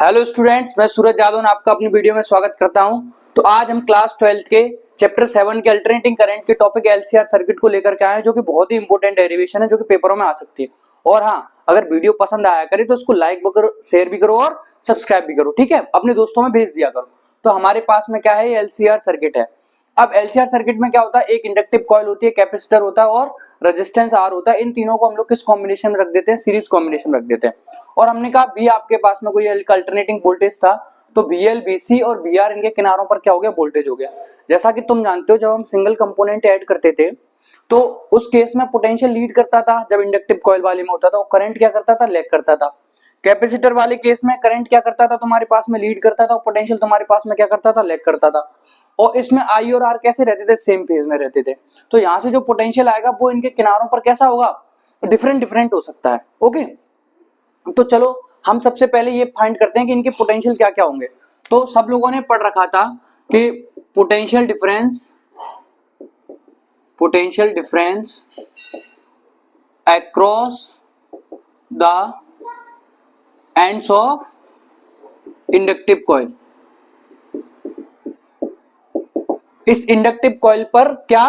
Hello students, मैं सूरज यादव आपका अपनी वीडियो में स्वागत करता हूं। तो आज हम क्लास 12 के चैप्टर 7 के अल्टरनेटिंग करंट के टॉपिक एलसीआर सर्किट को लेकर के आए हैं, जो कि बहुत ही इंपॉर्टेंट डेरिवेशन है, जो कि पेपरों में आ सकती है। और हाँ, अगर वीडियो पसंद आया करे तो उसको लाइक भी करो, शेयर भी करो और सब्सक्राइब भी करो, ठीक है। अपने दोस्तों में भेज दिया करो। तो हमारे पास में क्या है, एलसीआर सर्किट है। अब एलसीआर सर्किट में क्या होता है, एक इंडक्टिव कॉइल होती है, कैपेसिटर होता है और रेजिस्टेंस आर होता है। इन तीनों को हम लोग किस कॉम्बिनेशन में रख देते हैं, सीरीज कॉम्बिनेशन में रख देते हैं। और हमने कहा भी आपके पास में कोई अल्टरनेटिंग वोल्टेज था, तो VL, VC और VR इनके किनारों पर क्या हो गया, वोल्टेज हो गया। जैसा कि तुम जानते हो, जब हम सिंगल कंपोनेंट ऐड करते थे तो उस केस में पोटेंशियल लीड करता था, जब इंडक्टिव कॉइल वाले में होता था, और करंट क्या करता था, लैग करता था। कैपेसिटर वाले केस में करंट क्या करता था, तुम्हारे पास में लीड करता था, और पोटेंशियल तुम्हारे पास में क्या करता था, लैग करता था। और इसमें I और R कैसे रहते थे, सेम फेज में रहते थे। तो यहाँ से जो पोटेंशियल आएगा वो इनके किनारों पर कैसा होगा, डिफरेंट डिफरेंट हो सकता है। ओके, तो चलो हम सबसे पहले ये फाइंड करते हैं कि इनके पोटेंशियल क्या क्या होंगे। तो सब लोगों ने पढ़ रखा था कि potential difference across the ends of inductive coil. इस इंडक्टिव कॉइल पर क्या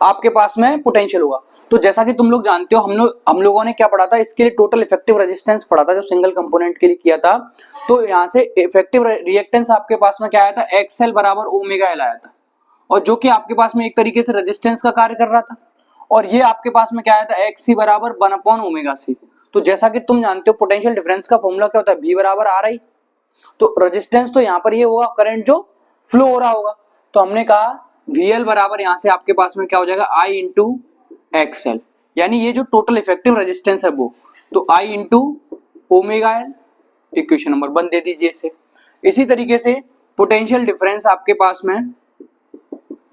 आपके पास में पोटेंशियल होगा। तो जैसा कि तुम लोग जानते हो, हम लोगों ने क्या पढ़ा था, इसके लिए टोटल इफेक्टिव रेजिस्टेंस पढ़ा था, जो सिंगल कंपोनेंट के लिए किया था। तो यहाँ से इफेक्टिव रिएक्टेंस आपके पास में क्या आया था, XL बराबर ओमेगा L आया था, और जो कि आपके पास में एक तरीके से रेजिस्टेंस का कार्य कर रहा था। और ये आपके पास में क्या आया था, XC बराबर 1/ओमेगा C। तो जैसा कि तुम जानते हो, पोटेंशियल डिफरेंस का फॉर्मूला क्या होता है, V बराबर RI। तो रेजिस्टेंस तो यहाँ पर ये होगा, करंट जो फ्लो हो रहा होगा। तो हमने कहा VL बराबर यहाँ से आपके पास में क्या हो जाएगा, I इंटू XL, यानी ये जो टोटल इफेक्टिव रेजिस्टेंस है वो, तो I into omega L। Equation number 1 दे दीजिए इसे। इसी तरीके से पोटेंशियल डिफरेंस आपके पास में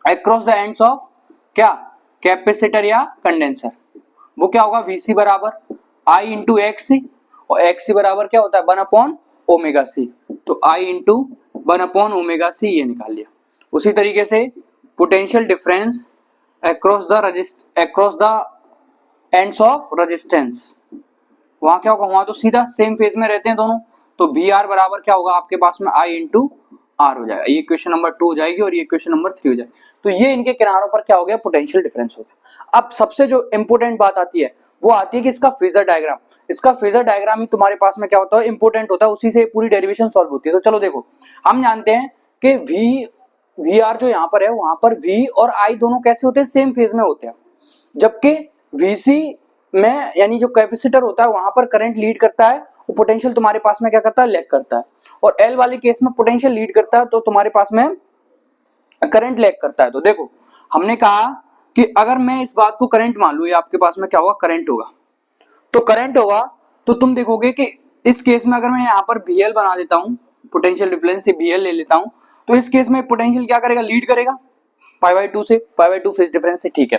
अक्रॉस द एंड्स ऑफ क्या, कैपेसिटर या कंडेंसर, वो क्या होगा, VC बराबर I इंटू XC, और XC बराबर क्या होता है, 1/ओमेगा C। तो I इंटू 1/ओमेगा C ये निकाल लिया। उसी तरीके से potential difference across the ends of resistance, वहां क्या होगा, वहां तो सीधा सेम फेज में रहते हैं दोनों। तो VR बराबर क्या होगा आपके पास में, I इंटू R हो जाएगा। ये क्वेश्चन नंबर 2 हो जाएगी और ये क्वेश्चन नंबर 3 हो जाएगी। तो ये इनके किनारों पर क्या हो गया, पोटेंशियल डिफरेंस हो गया। अब सबसे जो इंपॉर्टेंट बात आती है वो आती है कि इसका फेजर डायग्राम। इसका फेजर डायग्राम ही तुम्हारे पास में क्या होता है, इंपॉर्टेंट होता है, उसी से पूरी डेरिवेशन सॉल्व होती है। तो चलो देखो, हम जानते हैं कि VR जो यहाँ पर है, वहां पर V और I दोनों कैसे होते हैं, सेम फेज में होते हैं। जबकि VC में, यानी जो कैपेसिटर होता है, वहां पर करंट लीड करता है, वो पोटेंशियल तुम्हारे पास में क्या करता है, लैग करता है। और L वाले केस में पोटेंशियल लीड करता है, तो तुम्हारे पास में करंट लैग करता है। तो देखो, हमने कहा कि अगर मैं इस बात को करंट मान लूं, ये आपके पास में क्या होगा, करंट होगा। तो करंट होगा तो तुम देखोगे कि इस केस में अगर मैं यहाँ पर VL बना देता हूं, पोटेंशियल डिफरेंस से VL ले लेता हूं, तो इस केस में पोटेंशियल क्या करेगा, लीड करेगा π/2 से, π/2 फेज डिफरेंस से, ठीक है।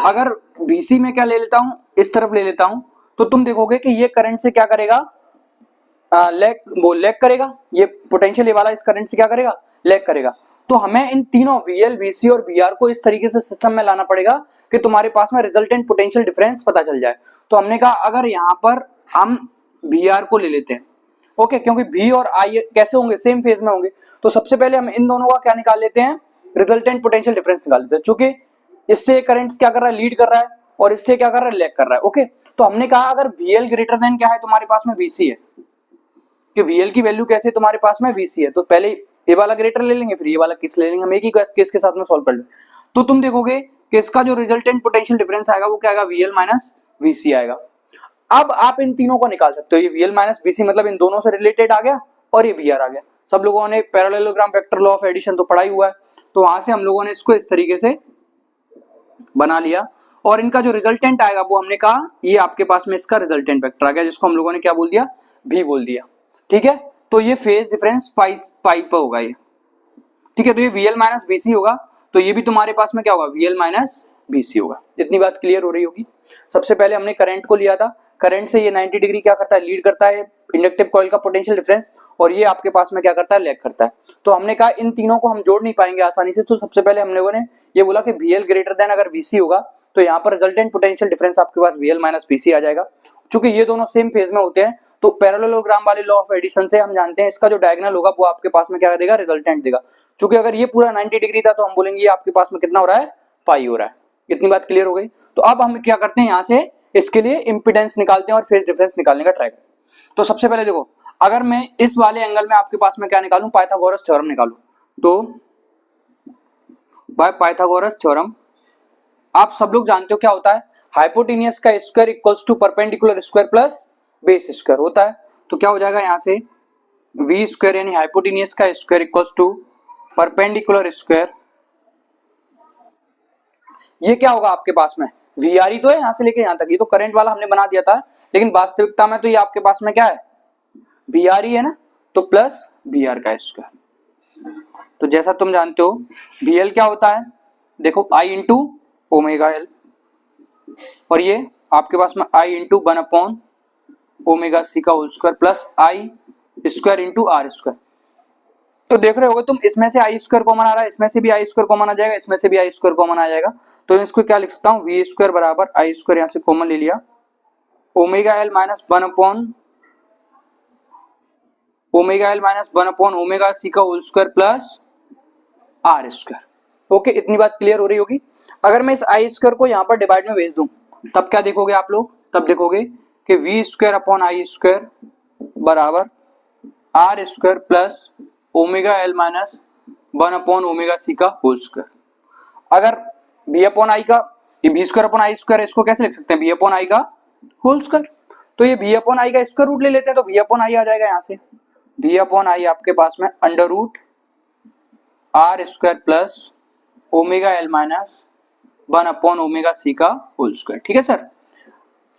अगर VC में क्या ले लेता हूं, इस तरफ ले लेता हूं, तो तुम देखोगे कि ये करंट से क्या करेगा, लैग करेगा। ये पोटेंशियल ये वाला इस करंट से क्या करेगा, लैग करेगा। तो हमें इन तीनों VL, VC और VR को इस तरीके से सिस्टम में लाना पड़ेगा कि तुम्हारे पास में रिजल्टेंट पोटेंशियल डिफरेंस पता चल जाए। तो हमने कहा अगर यहाँ पर हम VR को ले लेते हैं, ओके, क्योंकि V और I कैसे होंगे, सेम फेज में होंगे। तो सबसे पहले हम इन दोनों का क्या निकाल लेते हैं, रिजल्टेंट पोटेंशियल डिफरेंस निकाल लेते हैं। चूंकि इससे करंट क्या कर रहा है, लीड कर रहा है, और इससे क्या कर रहा है, लैग कर रहा है। ओके, तो हमने कहा अगर VL ग्रेटर देन क्या है, तुम्हारे पास में VC है, कि VL की वैल्यू कैसे तुम्हारे पास में VC है, तो पहले ये वाला ग्रेटर ले लेंगे, फिर ये वाला केस ले लेंगे। हम एक ही केस के साथ में सॉल्व कर लेंगे। तो तुम देखोगे कि इसका जो रिजल्टेंट पोटेंशियल डिफरेंस आएगा वो क्या आएगा, VL माइनस VC आएगा। अब आप इन तीनों को निकाल सकते हो, ये VL माइनस VC मतलब इन दोनों से रिलेटेड आ गया, और ये VR आ गया। सब लोगों ने parallelogram vector law of addition तो पढ़ा ही हुआ है, तो वहां से हम लोगों ने इसको इस तरीके से बना लिया। और इनका जो रिजल्टेंट आएगा वो हमने कहा ये आपके पास में इसका रिजल्टेंट वेक्टर आ गया, जिसको हम लोगों ने क्या बोल दिया, V बोल दिया, ठीक है। तो ये फेज डिफरेंस पाई पर होगा ये, ठीक है। तो ये VL माइनस VC होगा, तो ये भी तुम्हारे पास में क्या होगा, VL माइनस VC होगा। इतनी बात क्लियर हो रही होगी। सबसे पहले हमने करंट को लिया था, करंट से ये 90 डिग्री क्या करता है, लीड करता है इंडक्टिव कॉइल का पोटेंशियल डिफरेंस, और ये आपके पास में क्या करता है, लैग करता है। तो हमने कहा इन तीनों को हम जोड़ नहीं पाएंगे आसानी से, तो सबसे पहले हम लोगों ने ये बोला कि VL ग्रेटर देन अगर VC होगा, तो यहाँ पर रिजल्टेंट पोटेंशियल डिफरेंस आपके पास VL माइनस VC आ जाएगा। चूंकि ये दोनों सेम फेज में होते हैं, तो पैरेललोग्राम वाले लॉ ऑफ एडिशन से हम जानते हैं इसका जो डायगोनल होगा वो आपके पास में क्या देगा, रिजल्टेंट देगा। क्योंकि अगर ये पूरा 90 डिग्री था तो हम बोलेंगे ये आपके पास में कितना हो रहा है, पाई हो रहा है। इतनी बात क्लियर हो गई। तो अब हम क्या करते हैं, यहाँ से इसके लिए इंपीडेंस निकालते हैं और फेज डिफरेंस निकालने का ट्राई करते हैं। तो सबसे पहले देखो, अगर मैं इस वाले एंगल में आपके पास में क्या निकालूं, पाइथागोरस थ्योरम निकालूं, तो बाय पाइथागोरस थ्योरम आप सब लोग जानते हो क्या होता है, हाइपोटेनियस का square equals to perpendicular square plus base square होता है। तो क्या हो जाएगा यहाँ से वी स्क्वायर यानी हाइपोटेनियस का square equals to perpendicular square, ये क्या होगा आपके पास में, वी आर ही तो है यहाँ से लेके यहाँ तक, ये तो करंट वाला हमने बना दिया था, लेकिन वास्तविकता में तो ये आपके पास में क्या है, वी आर ही है ना, तो प्लस वी आर का स्क्वायर। तो जैसा तुम जानते हो वी एल क्या होता है, देखो आई इंटू ओमेगा एल, और ये आपके पास में आई इंटू 1 ओमेगा सी का whole square plus I square into R square. तो देख रहे होगे तुम, इसमें से आई स्क्वायर कॉमन आ रहा है, इसमें से भी आई स्क्वायर कॉमन आ जाएगा, इसमें से भी आई स्क्वायर कॉमन आ जाएगा। तो इसको क्या लिख सकता हूँ, वी स्क्वायर बराबर आई स्क्वायर यहाँ से कॉमन ले लिया, omega L minus 1 omega C का whole square plus R square. Okay, इतनी बात क्लियर हो रही होगी। अगर मैं इस आई स्क्वायर को यहाँ पर डिवाइड में भेज दूं तब क्या देखोगे आप लोग, तब देखोगे कि V square upon I square बराबर R square plus omega L minus 1 omega C का होल स्क्वायर। अगर बी अपॉन आई का, ये B square upon I square, इसको कैसे लिख सकते हैं, बी अपॉन आई का होल स्क्वायर। तो ये बी अपॉन आई का स्क्वायर रूट ले लेते हैं, तो बी अपॉन आई आ जाएगा यहाँ से, बी अपॉन आई आपके पास में under root R square plus omega L minus 1 omega C का होल स्क्वायर। ठीक है सर,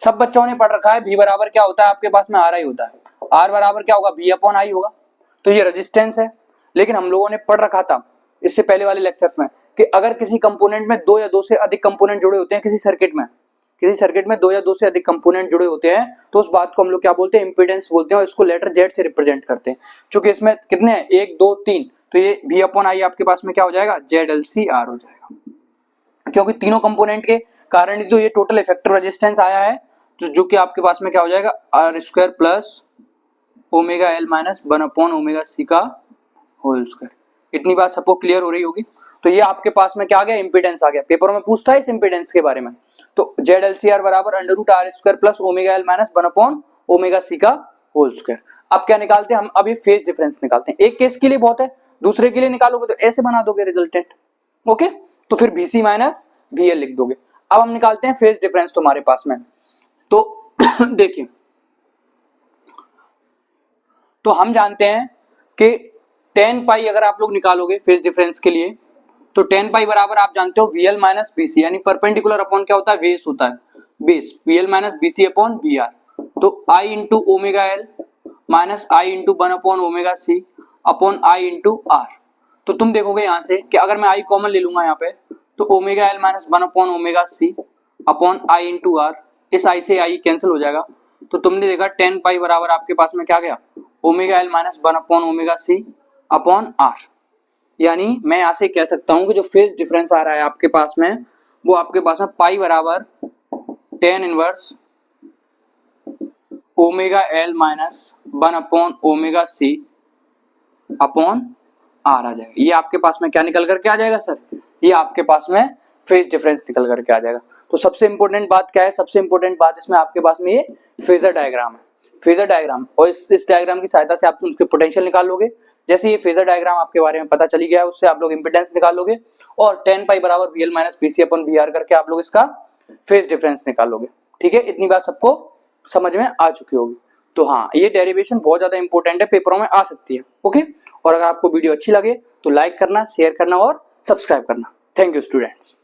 सब बच्चों ने पढ़ रखा है v बराबर क्या होता है आपके पास में, आर आई होता है, आर बराबर क्या होगा, v अपॉन आई होगा। तो ये रेजिस्टेंस है, लेकिन हम लोगों ने पढ़ रखा था इससे पहले वाले लेक्चर्स में कि अगर किसी कंपोनेंट में 2 या 2 से अधिक कंपोनेंट जुड़े होते हैं, किसी सर्किट में 2 या 2 से अधिक कंपोनेंट जुड़े होते हैं, तो उस बात को हम लोग क्या बोलते हैं, इंपीडेंस बोलते हैं, और इसको लेटर जेड से रिप्रेजेंट करते हैं। क्योंकि इसमें कितने हैं, 1 2 3, तो ये v अपॉन आई आपके पास में क्या हो जाएगा, जेड एल सी आर हो जाएगा। क्योंकि तीनों कंपोनेंट के कारण ही तो ये टोटल इफेक्टिव रेजिस्टेंस आया है, जो कि आपके पास में क्या हो जाएगा, R square plus omega L minus 1 omega C का होल स्क्वायर। इतनी बात सबको क्लियर हो रही होगी। तो ये आपके पास में क्या आ गया, इंपीडेंस आ गया। पेपर में पूछता है इस इंपीडेंस के बारे में, तो जेड एल सी आर बराबर under root R square plus omega L minus 1 omega C का होल स्क्वायर। अब क्या निकालते हैं हम, अब ये फेज डिफरेंस निकालते हैं। एक केस के लिए बहुत है, दूसरे के लिए निकालोगे तो ऐसे बना दोगे रिजल्टेंट। ओके, तो फिर बीसी माइनस वीएल लिख दोगे। अब हम निकालते हैं फेज डिफरेंस तुम्हारे पास में। तो देखिए, तो हम जानते हैं कि 10 पाई अगर आप लोग निकालोगे फेज डिफरेंस के लिए, तो 10 पाई बराबर आप जानते हो वीएल माइनस बीसी, यानी परपेंडिकुलर अपॉन क्या होता है, बेस होता है, base VL minus BC upon VR. तो I into omega L minus I into 1 omega C upon I into R. तो तुम देखोगे यहाँ से कि अगर मैं आई कॉमन ले लूंगा यहाँ पे, तो omega L minus 1 omega C upon I into R, इस आई से आई कैंसिल हो जाएगा। तो तुमने देखा 10 पाई बराबर आपके पास में क्या गया, omega L minus 1 omega C upon R. यानी मैं यहाँ से कह सकता हूँ कि जो फेज डिफरेंस आ रहा है आपके पास में, वो आपके पास में पाई बराबर 10 inverse omega L minus 1 omega C upon R आ जाएगा। ये आपके पास में क्या निकल करके आ जाएगा सर, ये आपके पास में फेज डिफरेंस निकल करके आ जाएगा। तो सबसे इंपॉर्टेंट बात क्या है, सबसे इंपॉर्टेंट बात इसमें आपके पास में ये फेजर डायग्राम है, फेजर डायग्राम। और इस डायग्राम की सहायता से आप उसके पोटेंशियल निकाल लोगे। जैसे ये फेजर डायग्राम आपके बारे में पता चली गया है, उससे आप लोग इंपीडेंस निकाल लोगे, और 10 पाई बराबर VL minus BC upon VR करके आप लोग इसका फेज डिफरेंस निकाल लोगे। ठीक है, इतनी बात सबको समझ में आ चुकी होगी। तो हाँ, ये डेरिवेशन बहुत ज्यादा इंपॉर्टेंट है, पेपरों में आ सकती है। ओके, और अगर आपको वीडियो अच्छी लगे तो लाइक करना, शेयर करना और सब्सक्राइब करना। Thank you students.